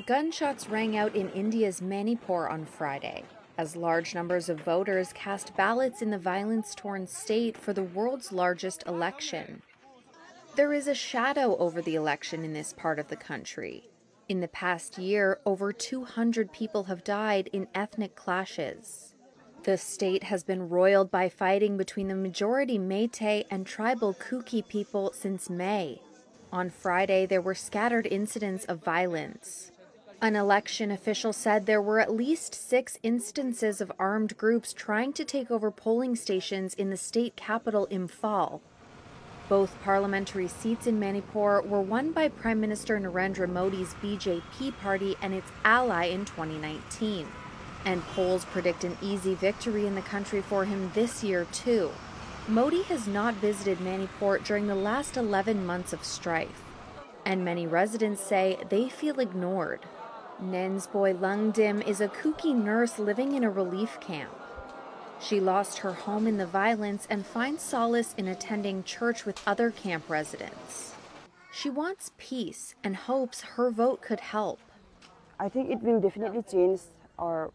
Gunshots rang out in India's Manipur on Friday, as large numbers of voters cast ballots in the violence-torn state for the world's largest election. There is a shadow over the election in this part of the country. In the past year, over 200 people have died in ethnic clashes. The state has been roiled by fighting between the majority Meitei and tribal Kuki people since May. On Friday, there were scattered incidents of violence. An election official said there were at least 6 instances of armed groups trying to take over polling stations in the state capital, Imphal. Both parliamentary seats in Manipur were won by Prime Minister Narendra Modi's BJP party and its ally in 2019. And polls predict an easy victory in the country for him this year, too. Modi has not visited Manipur during the last 11 months of strife, and many residents say they feel ignored. Nensboy Lungdim is a Kuki nurse living in a relief camp. She lost her home in the violence and finds solace in attending church with other camp residents. She wants peace and hopes her vote could help. I think it will definitely change our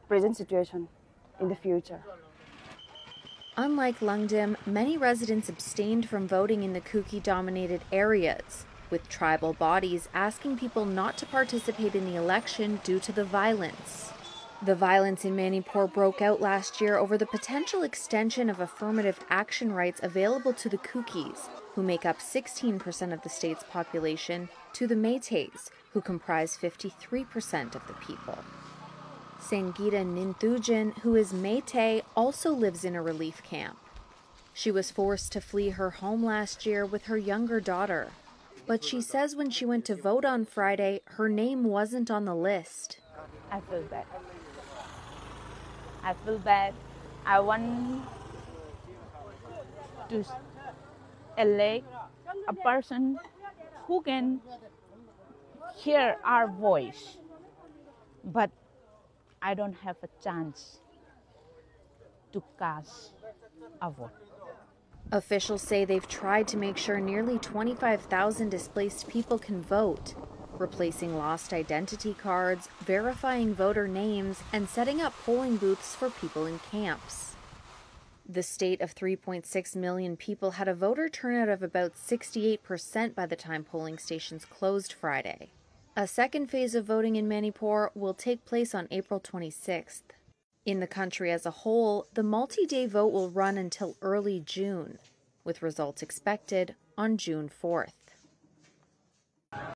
present situation in the future. Unlike Lungdim, many residents abstained from voting in the Kuki-dominated areas, with tribal bodies asking people not to participate in the election due to the violence. The violence in Manipur broke out last year over the potential extension of affirmative action rights available to the Kukis, who make up 16% of the state's population, to the Meiteis, who comprise 53% of the people. Sangita Ninthujan, who is Meitei, also lives in a relief camp. She was forced to flee her home last year with her younger daughter. But she says when she went to vote on Friday, her name wasn't on the list. I feel bad. I feel bad. I want to elect a person who can hear our voice, but I don't have a chance to cast a vote. Officials say they've tried to make sure nearly 25,000 displaced people can vote, replacing lost identity cards, verifying voter names, and setting up polling booths for people in camps. The state of 3.6 million people had a voter turnout of about 68% by the time polling stations closed Friday. A second phase of voting in Manipur will take place on April 26th. In the country as a whole, the multi-day vote will run until early June, with results expected on June 4th.